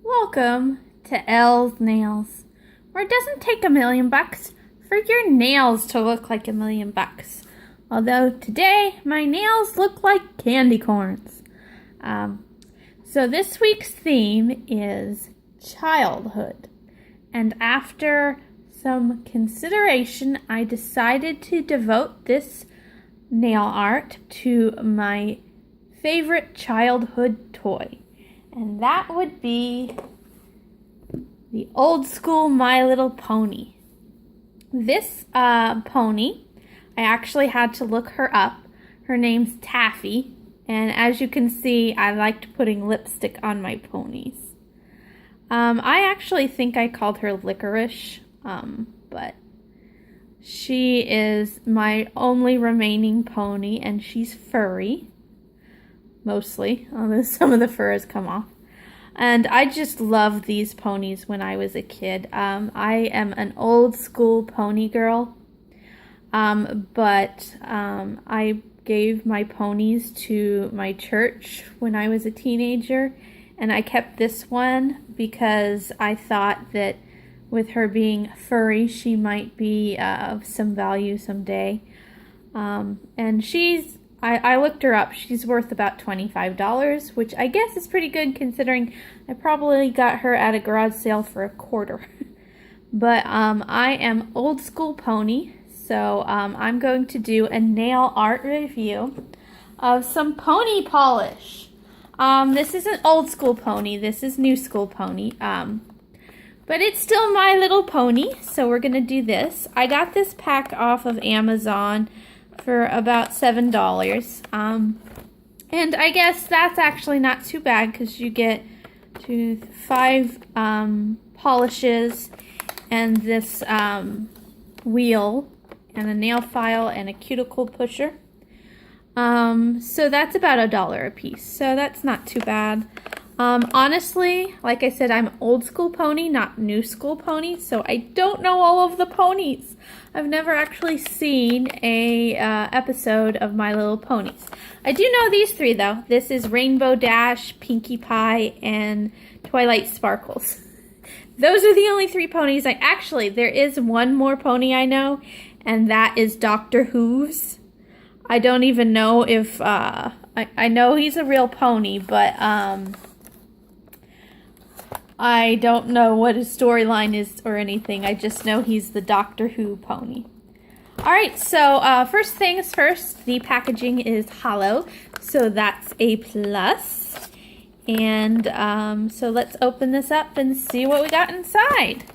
Welcome to Elle's Nails, where it doesn't take $1,000,000 for your nails to look like $1,000,000. Although today, my nails look like candy corns. So this week's theme is childhood. And after some consideration, I decided to devote this nail art to my favorite childhood toy. And that would be the old school My Little Pony. This pony, I actually had to look her up. Her name's Taffy. And as you can see, I liked putting lipstick on my ponies. I actually think I called her Licorice, but she is my only remaining pony, and she's furry. Mostly, although some of the fur has come off. And I just loved these ponies when I was a kid. I am an old school pony girl, but I gave my ponies to my church when I was a teenager, and I kept this one because I thought that with her being furry, she might be of some value someday. And I looked her up. She's worth about $25, which I guess is pretty good considering I probably got her at a garage sale for $0.25. But I am old school pony, so I'm going to do a nail art review of some pony polish. This isn't old school pony. This is new school pony. But it's still My Little Pony, so we're going to do this. I got this pack off of Amazon for about $7. And I guess that's actually not too bad because you get 5 polishes and this wheel and a nail file and a cuticle pusher. So that's about $1 a piece. So that's not too bad. Honestly, like I said, I'm old school pony, not new school pony, so I don't know all of the ponies. I've never actually seen a episode of My Little Ponies. I do know these 3 though. This is Rainbow Dash, Pinkie Pie, and Twilight Sparkles. Those are the only 3 ponies. There is one more pony I know, and that is Dr. Hooves. I don't even know if I know he's a real pony, but I don't know what his storyline is or anything. I just know he's the Doctor Who pony. Alright, so first things first, the packaging is hollow, so that's a plus. And so let's open this up and see what we got inside.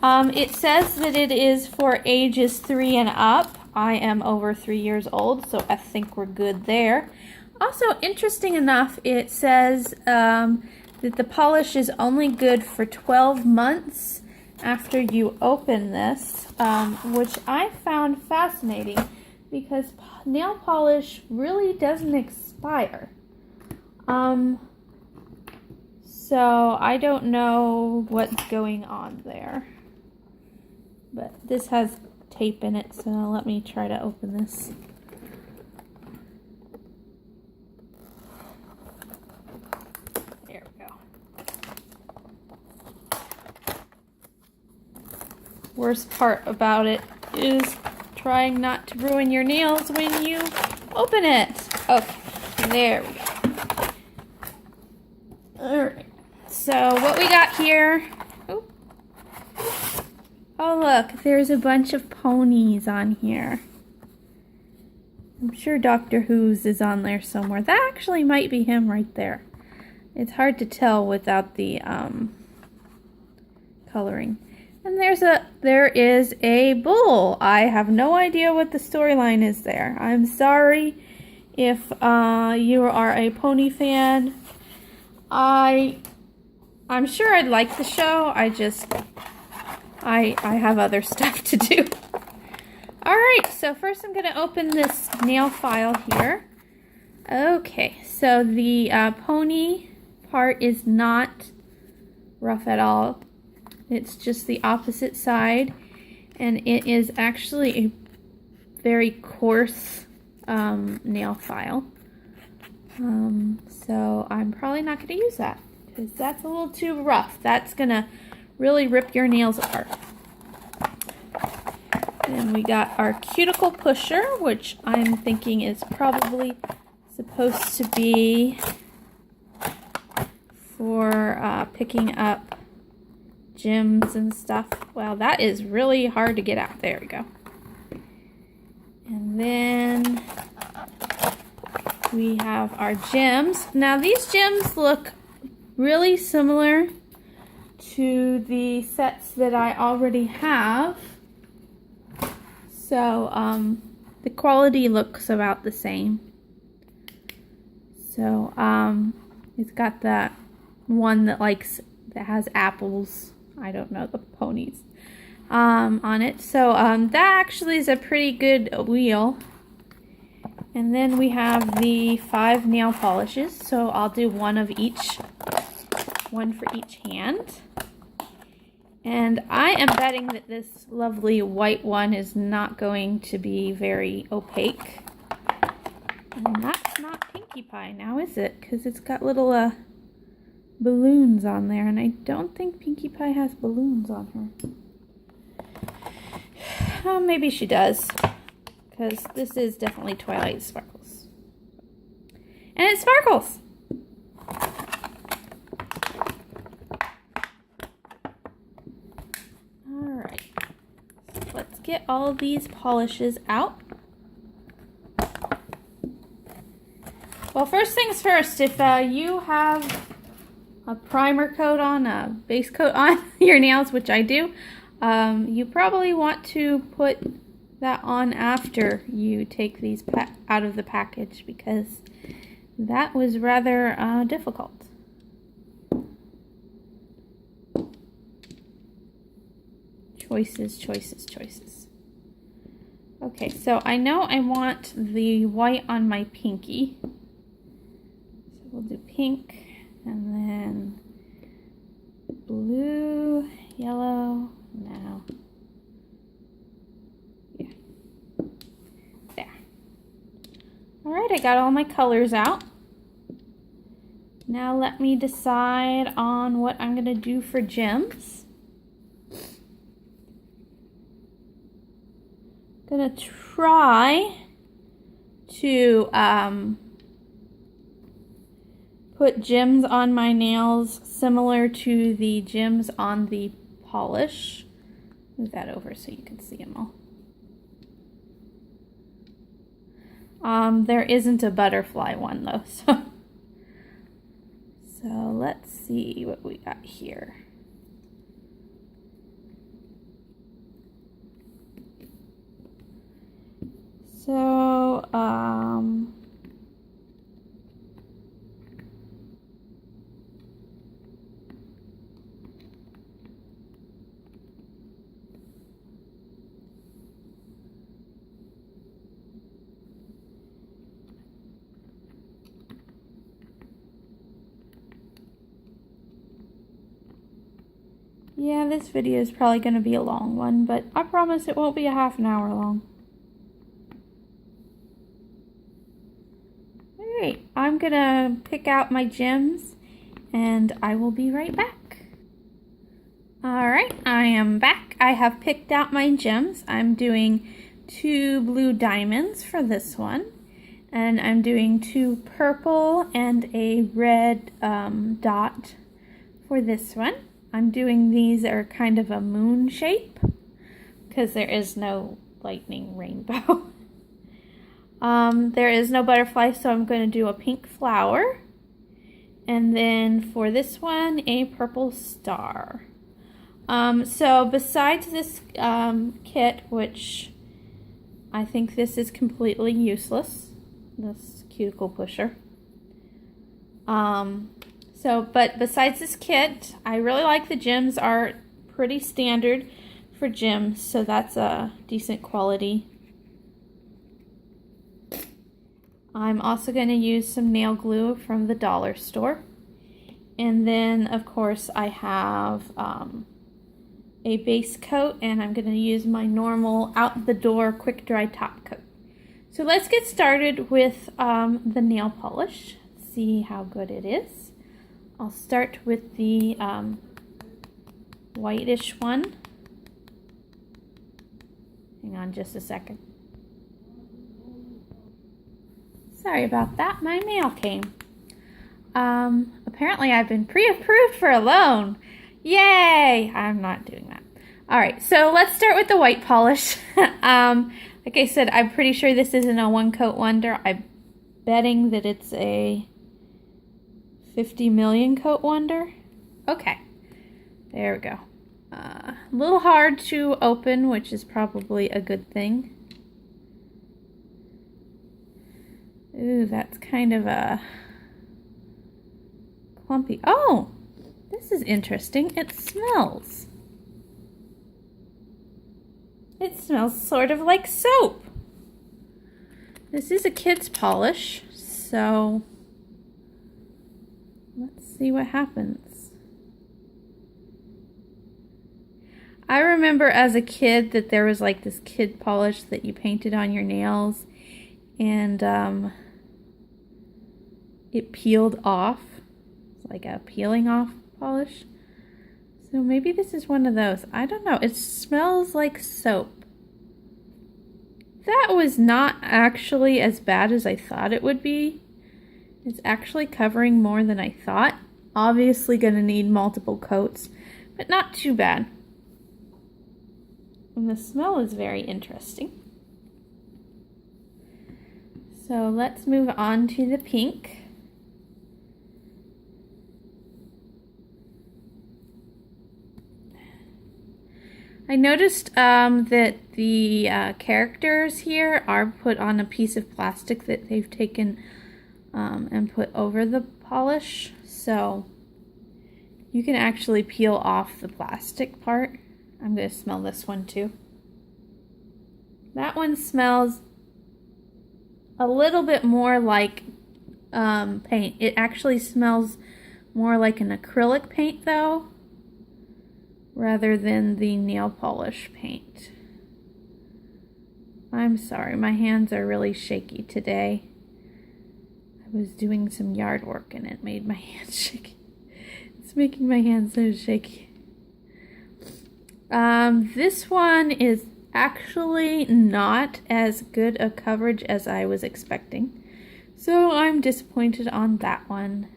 It says that it is for ages 3 and up. I am over 3 years old, so I think we're good there. Also, interesting enough, it says that the polish is only good for 12 months after you open this, which I found fascinating because nail polish really doesn't expire. So I don't know what's going on there. But this has tape in it, so let me try to open this. Worst part about it is trying not to ruin your nails when you open it. Okay, there we go. Alright, so what we got here... Oh look, there's a bunch of ponies on here. I'm sure Dr. Who's is on there somewhere. That actually might be him right there. It's hard to tell without the coloring. And there is a bull. I have no idea what the storyline is there. I'm sorry if you are a pony fan. I'm sure I'd like the show. I have other stuff to do. Alright, so first I'm going to open this nail file here. Okay, so the pony part is not rough at all. It's just the opposite side, and it is actually a very coarse nail file. So I'm probably not going to use that because that's a little too rough. That's gonna really rip your nails apart. And we got our cuticle pusher, which I'm thinking is probably supposed to be for picking up gems and stuff. Well, that is really hard to get out. There we go. And then we have our gems. Now these gems look really similar to the sets that I already have. So the quality looks about the same. So it's got that one that has apples. I don't know, the ponies on it. So that actually is a pretty good wheel. And then we have the 5 nail polishes. So I'll do one of each, one for each hand. And I am betting that this lovely white one is not going to be very opaque. And that's not Pinkie Pie now, is it? Because it's got little balloons on there, and I don't think Pinkie Pie has balloons on her. Oh, maybe she does, because this is definitely Twilight Sparkles. And it sparkles! Alright, so let's get all of these polishes out. Well, first things first, if you have a primer coat on, a base coat on your nails, which I do, you probably want to put that on after you take these out of the package, because that was rather difficult. Choices, choices, choices. Okay, so I know I want the white on my pinky. So we'll do pink. And then blue, yellow, now, yeah, there. All right, I got all my colors out. Now let me decide on what I'm gonna do for gems. Gonna try to put gems on my nails similar to the gems on the polish. Move that over so you can see them all. There isn't a butterfly one though, so let's see what we got here. So yeah, this video is probably going to be a long one, but I promise it won't be a half an hour long. Alright, I'm going to pick out my gems, and I will be right back. Alright, I am back. I have picked out my gems. I'm doing 2 blue diamonds for this one, and I'm doing 2 purple and a red dot for this one. I'm doing these that are kind of a moon shape because there is no lightning rainbow. There is no butterfly, so I'm going to do a pink flower. And then for this one, a purple star. So besides this kit, which I think this is completely useless, this cuticle pusher. But besides this kit, I really like the gems are pretty standard for gems, so that's a decent quality. I'm also going to use some nail glue from the dollar store. And then, of course, I have a base coat, and I'm going to use my normal out-the-door quick dry top coat. So let's get started with the nail polish, see how good it is. I'll start with the whitish one. Hang on just a second. Sorry about that, my mail came. Apparently I've been pre-approved for a loan. Yay! I'm not doing that. Alright, so let's start with the white polish. Like I said, I'm pretty sure this isn't a one coat wonder. I'm betting that it's a 50 million coat wonder. Okay, there we go. A little hard to open, which is probably a good thing. Ooh, that's kind of a clumpy. Oh, this is interesting. It smells. It smells sort of like soap. This is a kid's polish, so let's see what happens. I remember as a kid that there was like this kid polish that you painted on your nails and it peeled off. It's like a peeling off polish. So maybe this is one of those. I don't know. It smells like soap. That was not actually as bad as I thought it would be. It's actually covering more than I thought. Obviously going to need multiple coats, but not too bad. And the smell is very interesting. So let's move on to the pink. I noticed that the characters here are put on a piece of plastic that they've taken and put over the polish. So you can actually peel off the plastic part. I'm going to smell this one too. That one smells a little bit more like paint. It actually smells more like an acrylic paint though, rather than the nail polish paint. I'm sorry, my hands are really shaky today. I was doing some yard work and it made my hands shaky. It's making my hands so shaky. This one is actually not as good a coverage as I was expecting, so I'm disappointed on that one.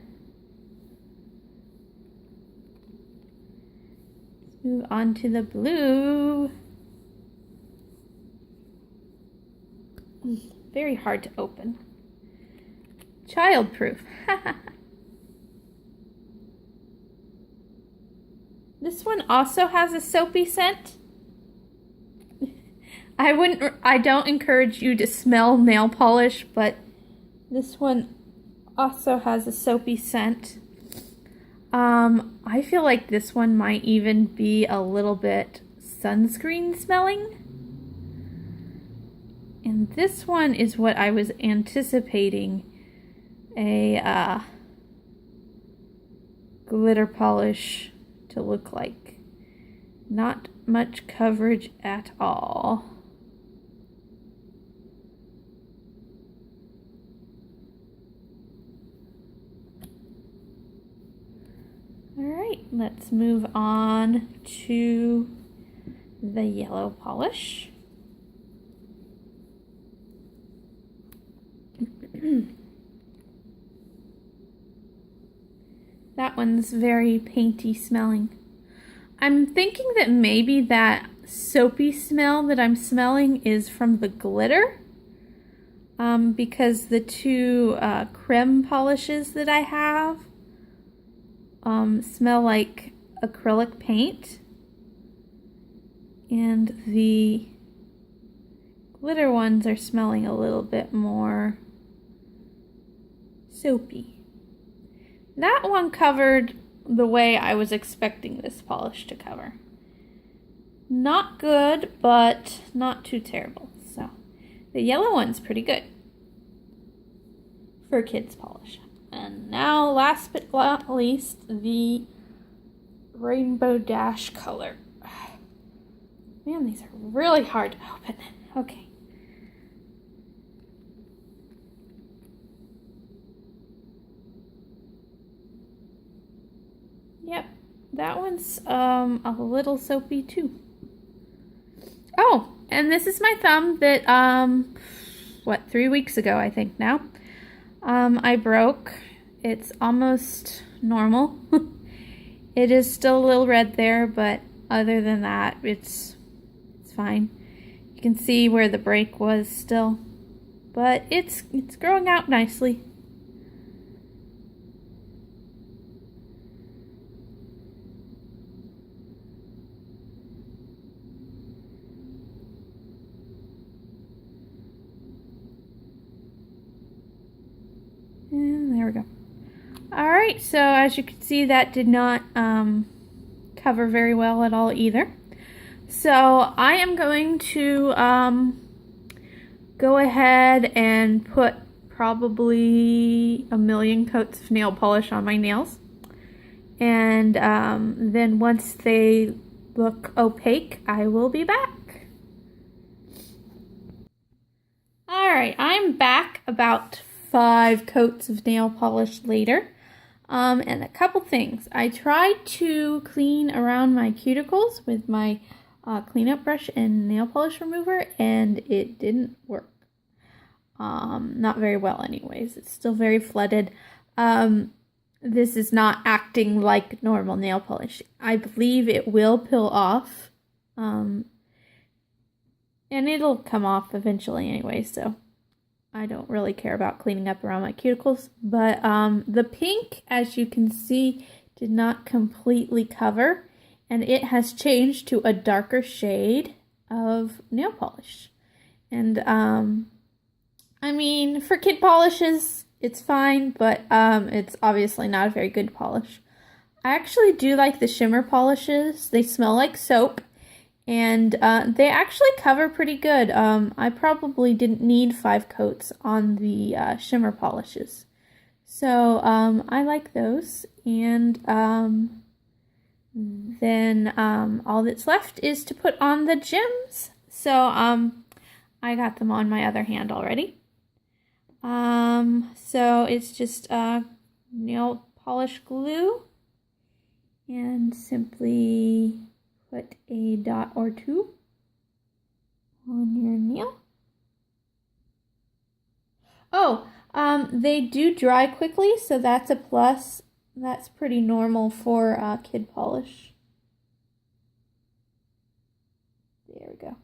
Let's move on to the blue. Very hard to open. Childproof. This one also has a soapy scent. I don't encourage you to smell nail polish, but this one also has a soapy scent. I feel like this one might even be a little bit sunscreen smelling. And this one is what I was anticipating a glitter polish to look like. Not much coverage at all. Alright, let's move on to the yellow polish. That one's very painty smelling. I'm thinking that maybe that soapy smell that I'm smelling is from the glitter. Because the two creme polishes that I have smell like acrylic paint. And the glitter ones are smelling a little bit more soapy. That one covered the way I was expecting this polish to cover. Not good, but not too terrible. So the yellow one's pretty good for kids polish. And now, last but not least, the Rainbow Dash color. Man, these are really hard to open. Okay. Yep, that one's a little soapy too. Oh, and this is my thumb that 3 weeks ago I think now. I broke. It's almost normal. It is still a little red there, but other than that, it's fine. You can see where the break was still, but it's growing out nicely. And there we go. Alright, so as you can see, that did not cover very well at all either. So I am going to go ahead and put probably 1,000,000 coats of nail polish on my nails. And then once they look opaque, I will be back. Alright, I'm back about 5 coats of nail polish later. And a couple things. I tried to clean around my cuticles with my cleanup brush and nail polish remover, and it didn't work. Not very well anyways. It's still very flooded. This is not acting like normal nail polish. I believe it will peel off. And it'll come off eventually anyway, so I don't really care about cleaning up around my cuticles. But the pink, as you can see, did not completely cover, and it has changed to a darker shade of nail polish. And I mean, for kid polishes, it's fine, but it's obviously not a very good polish. I actually do like the shimmer polishes. They smell like soap, and they actually cover pretty good. I probably didn't need 5 coats on the shimmer polishes. So I like those. And then all that's left is to put on the gems. So I got them on my other hand already. So it's just nail polish glue, and simply put a dot or 2 on your nail. Oh, they do dry quickly, so that's a plus. That's pretty normal for kid polish. There we go.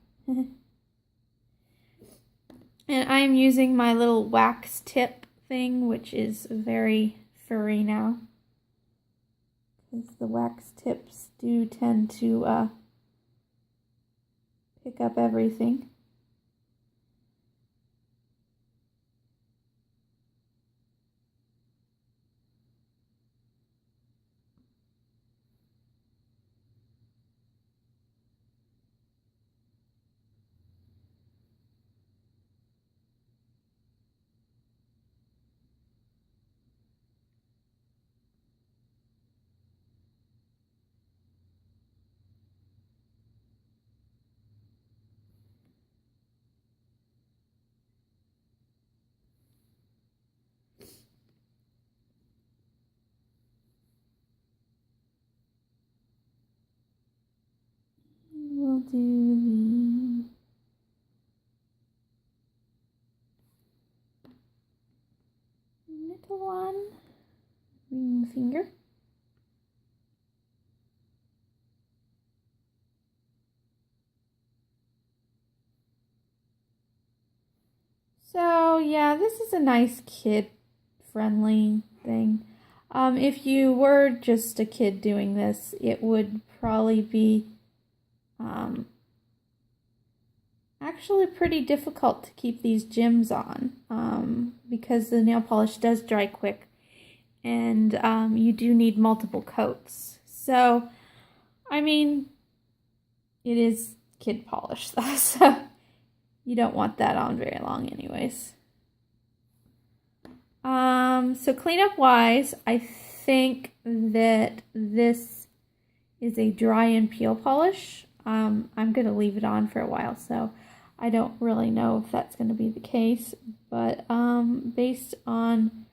And I'm using my little wax tip thing, which is very furry now, because the wax tips do tend to pick up everything. We'll do the little one, ring finger. So yeah, this is a nice kid-friendly thing. If you were just a kid doing this, it would probably be actually pretty difficult to keep these gems on, because the nail polish does dry quick, and you do need multiple coats. So, I mean, it is kid polish though, so you don't want that on very long anyways. So cleanup wise, I think that this is a dry and peel polish. I'm going to leave it on for a while, so I don't really know if that's going to be the case, but based on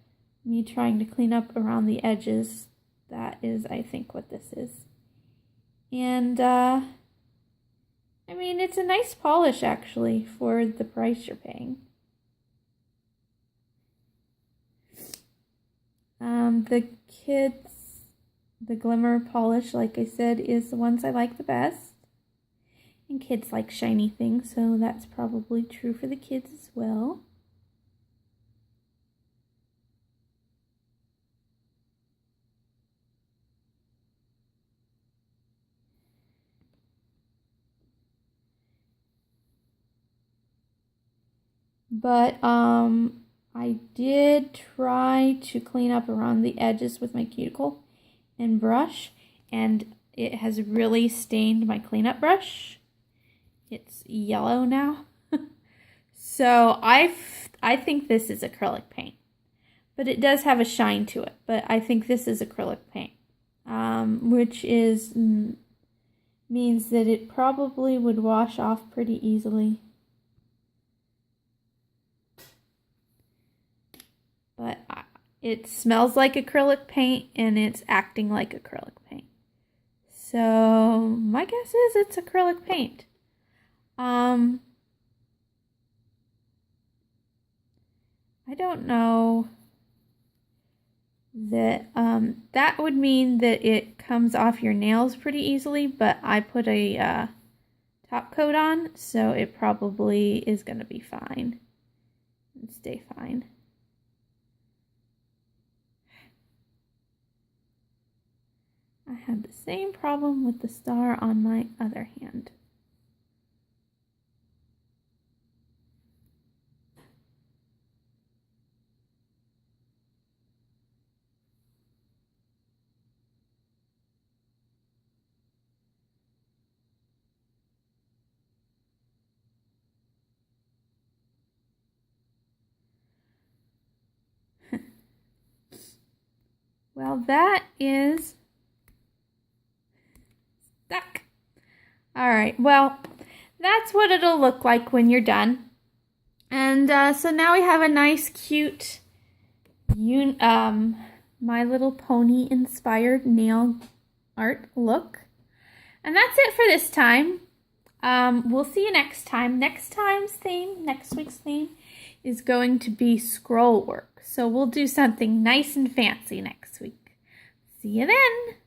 me trying to clean up around the edges, That is, I think, what this is. And, I mean, it's a nice polish, actually, for the price you're paying. The glimmer polish, like I said, is the ones I like the best. And kids like shiny things, so that's probably true for the kids as well. But I did try to clean up around the edges with my cuticle and brush, and it has really stained my cleanup brush. It's yellow now. So I think this is acrylic paint, but it does have a shine to it. But I think this is acrylic paint, which means that it probably would wash off pretty easily. But it smells like acrylic paint, and it's acting like acrylic paint. So my guess is it's acrylic paint. I don't know that that would mean that it comes off your nails pretty easily, but I put a top coat on, so it probably is going to be fine and stay fine. I had the same problem with the star on my other hand. Well, that is stuck. All right, well, that's what it'll look like when you're done. And so now we have a nice, cute, My Little Pony inspired nail art look. And that's it for this time. We'll see you next time. Next week's theme is going to be scroll work. So we'll do something nice and fancy next week. See you then.